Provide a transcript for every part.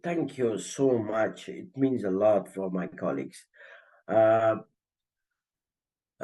Thank you so much. It means a lot for my colleagues. Uh,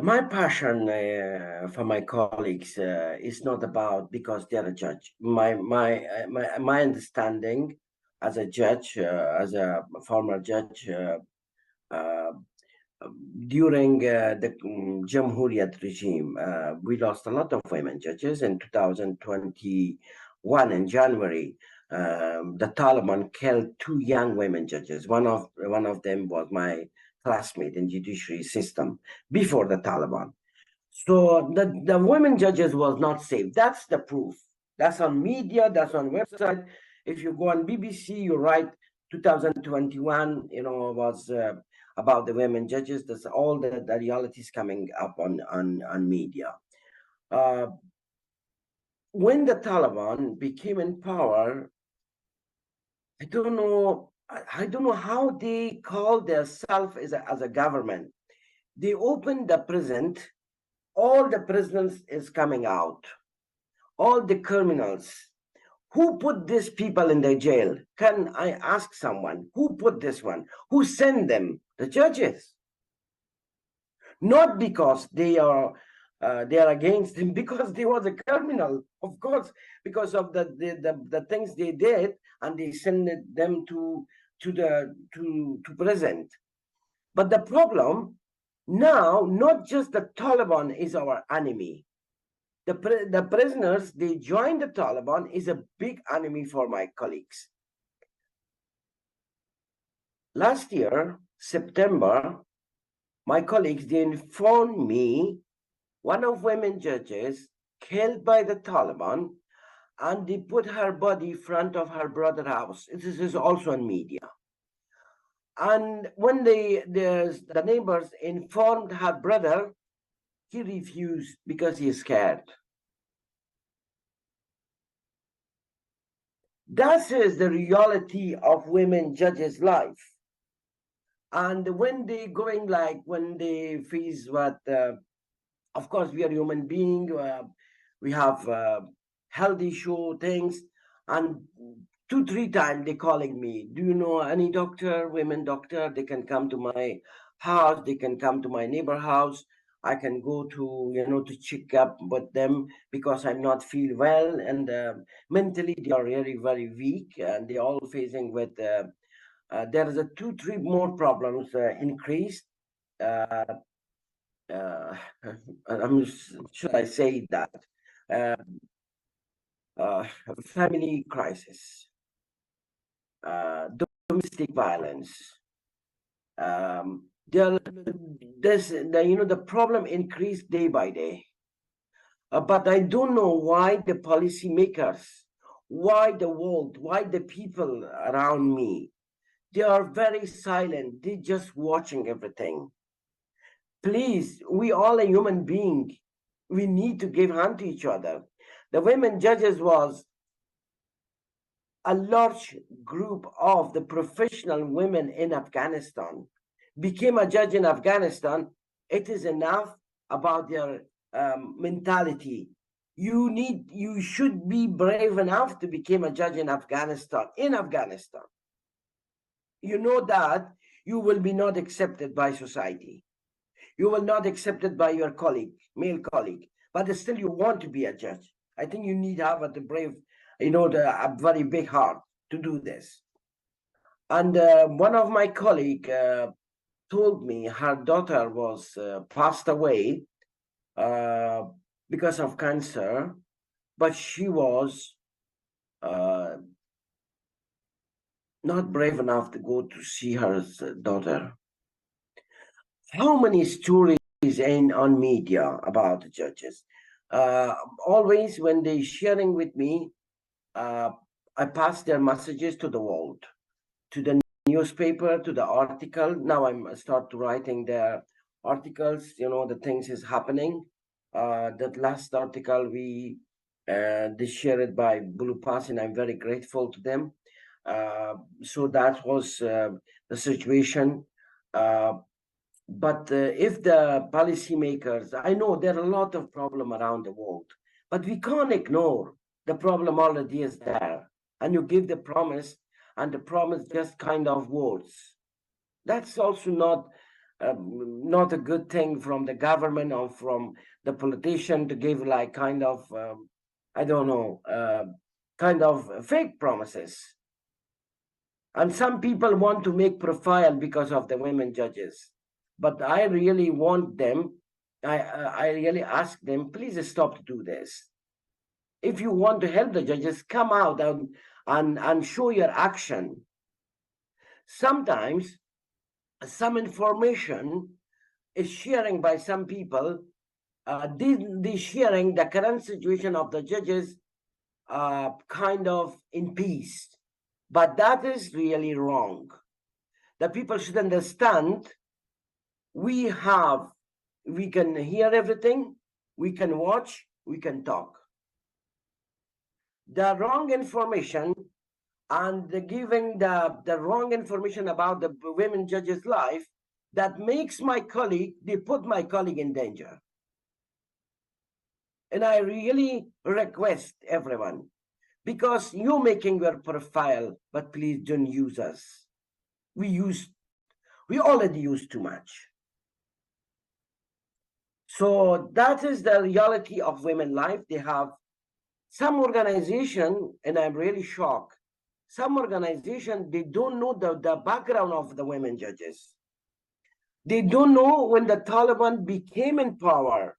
my passion for my colleagues is not about because they're a judge. My understanding as a judge, as a former judge, uh, during the Jamhuriyat regime, we lost a lot of women judges in 2021 in January. The Taliban killed two young women judges. One of them was my classmate in judiciary system before the Taliban. So the women judges was not safe. That's the proof. That's on media. That's on website. If you go on BBC, you write 2021. Was about the women judges. That's all the realities coming up on media. Uh, when the Taliban became in power, I don't know. I don't know how they call themselves as a government. They opened the prison. All the prisoners is coming out. All the criminals. Who put these people in the jail? Can I ask someone? Who put this one? Who sent them? The judges. Not because they are against him, because they was a criminal, of course, because of the things they did, and they sent them to prison. But the problem now, not just the Taliban is our enemy. The prisoners, they joined the Taliban, is a big enemy for my colleagues. Last year, September, my colleagues, they informed me one of women judges killed by the Taliban, and they put her body in front of her brother's house. This is also on media. And when the neighbors informed her brother, he refused because he is scared. That is the reality of women judges' life. And when they going, like when they face what, of course, we are human being. We have health issue things, and 2-3 times they calling me. Do you know any doctor, women doctor? They can come to my house. They can come to my neighbor house. I can go to to check up with them because I'm not feel well, and mentally they are really very weak, and they all facing with. There is a 2-3 more problems increased. Uh, uh, should I say that? Uh, Family crisis, domestic violence. The problem increased day by day. But I don't know why the policymakers, why the world, why the people around me, they are very silent. They're just watching everything. Please, we all a human being. We need to give hand to each other. The women judges was a large group of the professional women in Afghanistan became a judge in Afghanistan. It is enough about their mentality. You should be brave enough to become a judge in Afghanistan. You know that you will be not accepted by society. You will not accepted by your colleague, male colleague, but still you want to be a judge. I think you need to have a brave, a very big heart to do this. And one of my colleague told me her daughter was passed away because of cancer, but she was not brave enough to go to see her daughter. How many stories on media about the judges? Always when they sharing with me, I pass their messages to the world, to the newspaper, to the article. Now I'm start writing the articles. The things is happening. That last article they shared by Blue Pass, and I'm very grateful to them. So that was the situation. But if the policymakers, I know there are a lot of problems around the world, but we can't ignore the problem already is there. And you give the promise, and promise just kind of words. That's also not a good thing from the government or from the politician to give like kind of I don't know kind of fake promises. And some people want to make profile because of the women judges, but I really want them. I really ask them, please stop to do this. If you want to help the judges, come out and show your action. Sometimes some information is sharing by some people. They sharing the current situation of the judges kind of in peace. But that is really wrong. The people should understand we can hear everything, we can watch, we can talk. The wrong information and giving the wrong information about the women judges' life, that makes they put my colleague in danger. And I really request everyone, because you're making your profile, but please don't use us. We already use too much. So that is the reality of women life. They have some organization, and I'm really shocked. Some organization, they don't know the background of the women judges. They don't know when the Taliban became in power.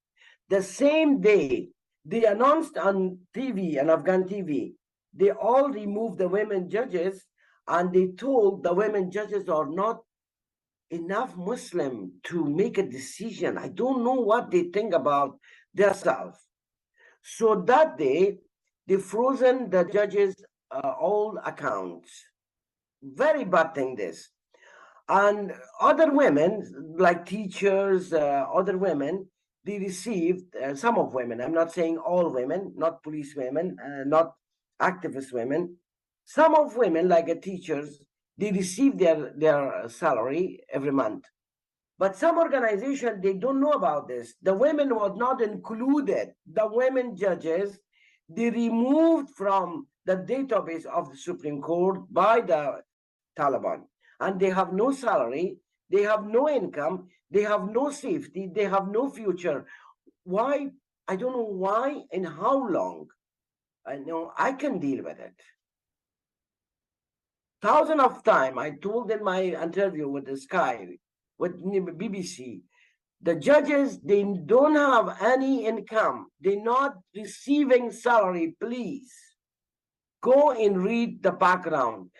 The same day, they announced on TV, on Afghan TV, they all removed the women judges, and they told the women judges are not enough Muslim to make a decision. I don't know what they think about themselves. So that day, they frozen the judges' all accounts. Very bad thing this. And other women, like teachers, other women, they received, some of women, I'm not saying all women, not police women, not activist women, some of women, like teachers, they receive their salary every month. But some organizations, they don't know about this. The women was not included. The women judges, they removed from the database of the Supreme Court by the Taliban. And they have no salary, they have no income, they have no safety, they have no future. Why? I don't know why and how long. I know I can deal with it. Thousand of time I told in my interview with the Sky, with BBC, the judges, they don't have any income. They're not receiving salary. Please go and read the background.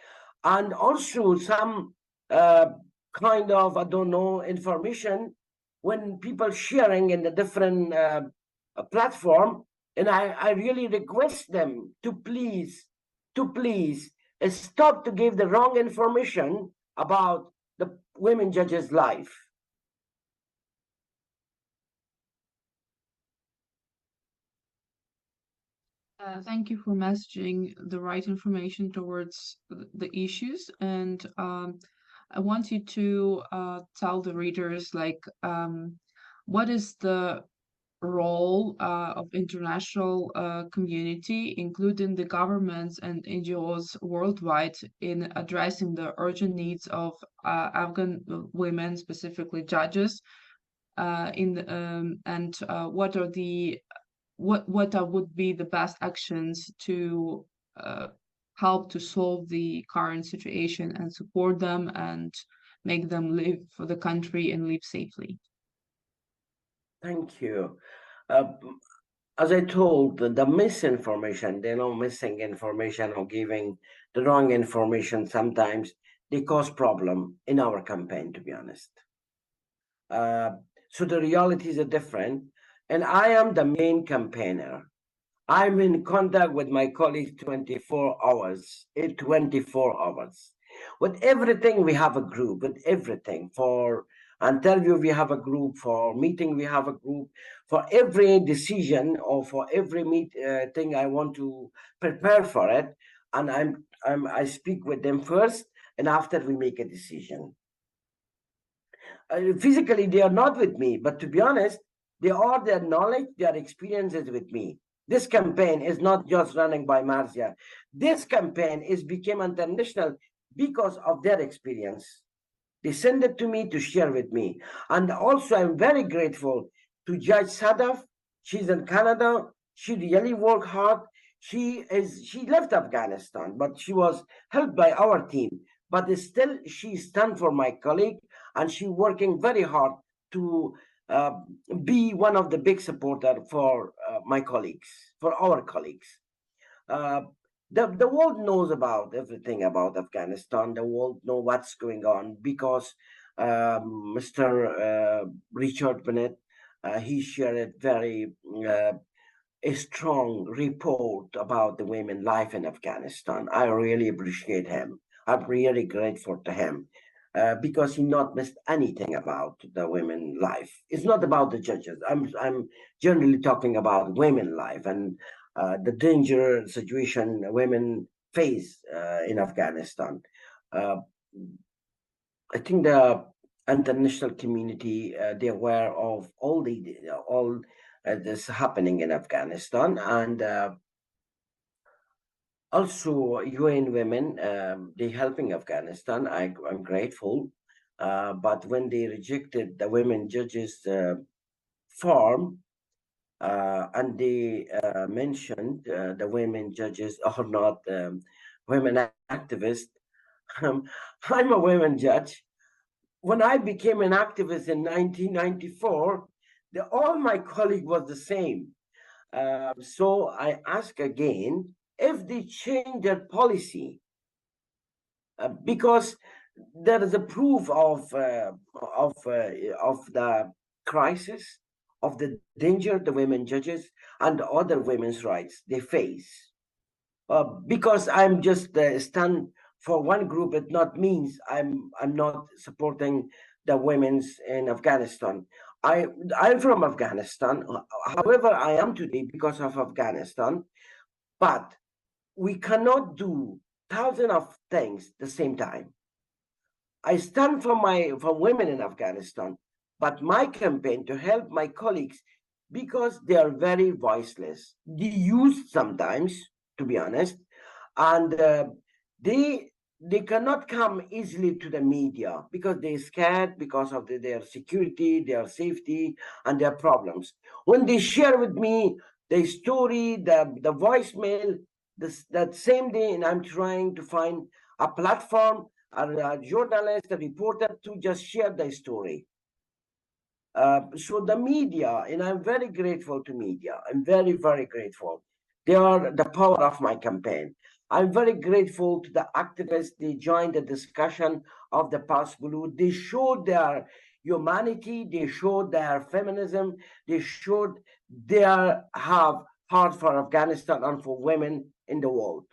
And also some kind of, I don't know, information when people sharing in the different platform. And I really request them to please stop to give the wrong information about the women judges' life. Thank you for messaging the right information towards the issues. And I want you to tell the readers, like, what is the role of international community, including the governments and NGOs worldwide, in addressing the urgent needs of Afghan women, specifically judges, and what are the what would be the best actions to uh, help to solve the current situation and support them and make them live for the country and live safely. Thank you. Uh, as I told, the misinformation, they know missing information or giving the wrong information sometimes they cause problem in our campaign, to be honest. Uh, so the realities are different. And I am the main campaigner. I'm in contact with my colleagues 24 hours, 24 hours. With everything, we have a group, with everything. For interview, we have a group. For meeting, we have a group. For every decision or for every thing I want to prepare for it. And I speak with them first, and after we make a decision. Physically, they are not with me, but to be honest, they are their knowledge, their experiences with me. This campaign is not just running by Marzia. This campaign is became international because of their experience. They send it to me to share with me. And also, I'm very grateful to Judge Sadaf. She's in Canada. She really worked hard. She left Afghanistan, but she was helped by our team. But still, she stand for my colleague, and she working very hard to uh, be one of the big supporter for my colleagues, for our colleagues. Uh, the world knows about everything about Afghanistan. The world know what's going on because Mr. Richard Bennett, he shared a very a strong report about the women life in Afghanistan. I really appreciate him. I'm really grateful to him. Because he not missed anything about the women life. It's not about the judges. I'm generally talking about women life and the danger situation women face in Afghanistan. Uh, I think the international community they're aware of all this happening in Afghanistan, and also UN women they helping Afghanistan. I'm grateful, but when they rejected the women judges form, and they mentioned the women judges are not women activists. Um, I'm a women judge. When I became an activist in 1994, all my colleague was the same. So I ask again if they change their policy, because there is a proof of of the crisis, of the danger the women judges and other women's rights they face. Because I'm just stand for one group, it not means I'm not supporting the women's in Afghanistan. I I'm from Afghanistan. However, I am today because of Afghanistan. But we cannot do thousands of things at the same time. I stand for women in Afghanistan, but my campaign to help my colleagues because they are very voiceless. They use sometimes, to be honest, and they they cannot come easily to the media because they're scared because of their security, their safety, and their problems. When they share with me the story, the voicemail, that same day, and I'm trying to find a platform, a journalist, a reporter to just share the story. So the media, and I'm very grateful to media. I'm very, very grateful. They are the power of my campaign. I'm very grateful to the activists. They joined the discussion of the Pass Blue. They showed their humanity. They showed their feminism. They showed their have heart for Afghanistan and for women in the world.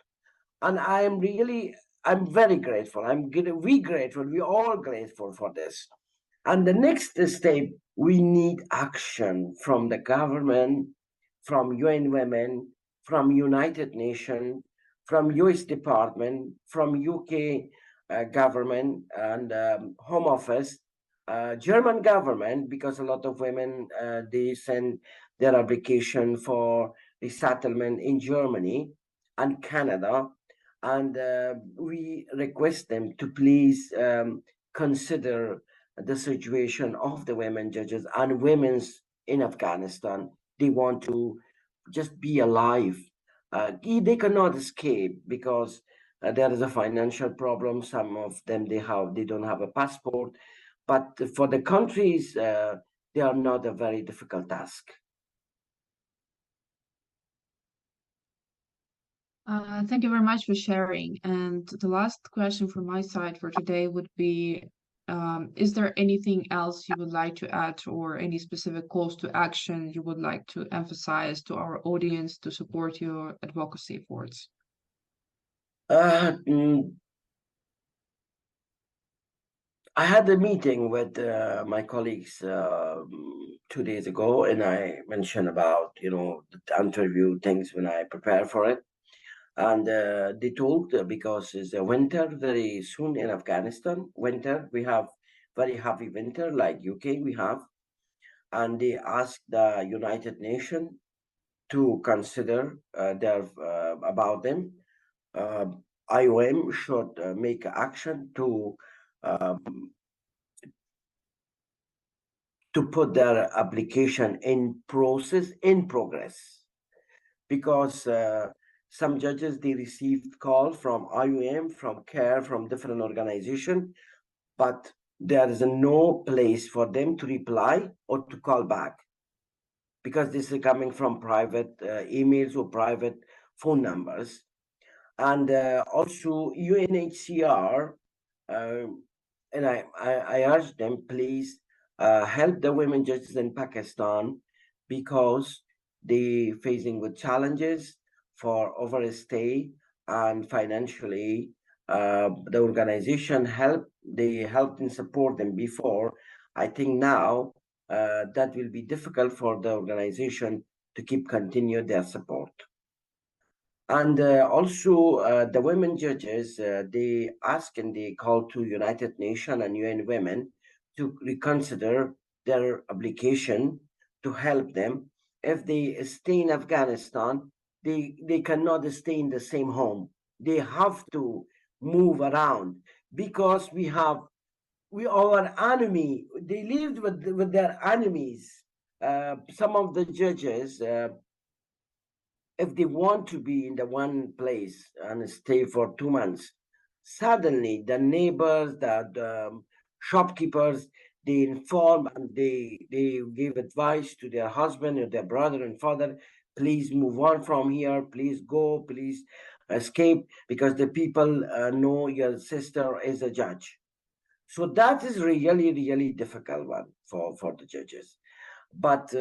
And I'm very grateful. We grateful. We all grateful for this. And the next step, we need action from the government, from UN Women, from United Nations, from US Department, from UK government and Home Office, German government, because a lot of women, they send their application for resettlement in Germany and Canada. And we request them to please consider the situation of the women judges and women's in Afghanistan. They want to just be alive. They cannot escape because there is a financial problem. Some of them they don't have a passport, but for the countries they are not a very difficult task. Thank you very much for sharing. And the last question from my side for today would be, is there anything else you would like to add or any specific calls to action you would like to emphasize to our audience to support your advocacy efforts? Mm, I had a meeting with my colleagues 2 days ago, and I mentioned about the interview things when I prepare for it. And they told because it's a winter very soon in Afghanistan. Winter, we have very heavy winter like UK we have, and they asked the United Nations to consider about them. IOM should make action to put their application in progress, because some judges, they received call from IOM, from CARE, from different organization, but there is no place for them to reply or to call back, because this is coming from private emails or private phone numbers. And also UNHCR, and I urge them, please help the women judges in Pakistan, because they facing with challenges for overstay, and financially the organization they helped and support them before. I think now that will be difficult for the organization to continue their support. And also, the women judges, they ask and they call to United Nations and UN Women to reconsider their application to help them. If they stay in Afghanistan, they cannot stay in the same home. They have to move around, because our enemy, they lived with their enemies. Some of the judges, if they want to be in the one place and stay for 2 months, suddenly the neighbors, the shopkeepers, they inform and they give advice to their husband or their brother and father, please move on from here, please go, please escape, because the people know your sister is a judge. So that is really, really difficult one for the judges. But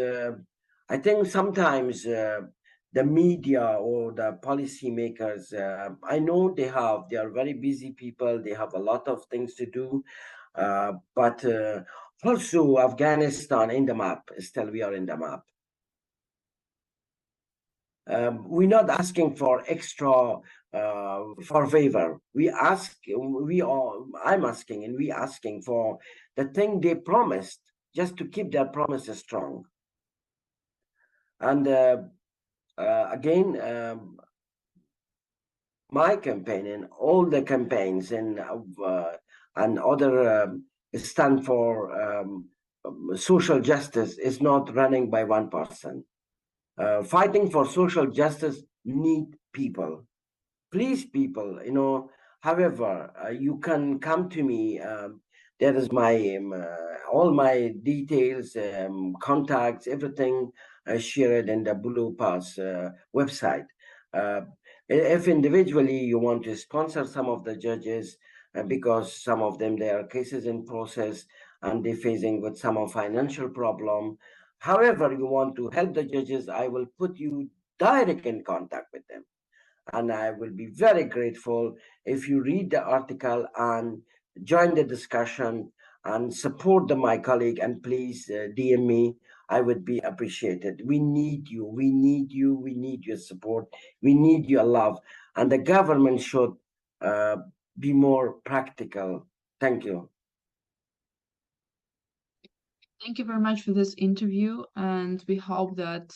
I think sometimes the media or the policymakers, I know they are very busy people. They have a lot of things to do. But also Afghanistan in the map, still we are in the map. We're not asking for extra for favor. I'm asking and we asking for the thing they promised, just to keep their promises strong. And again, my campaign and all the campaigns and other stand for social justice is not running by one person. Fighting for social justice need people. Please, people, however, you can come to me. There is my all my details, contacts, everything shared in the Blue Pass website. If individually you want to sponsor some of the judges, because some of them, there are cases in process and they're facing with some of financial problem. However, you want to help the judges, I will put you direct in contact with them. And I will be very grateful if you read the article and join the discussion and support my colleague, and please DM me. I would be appreciated. We need you. We need you. We need your support. We need your love. And the government should be more practical. Thank you. Thank you very much for this interview, and we hope that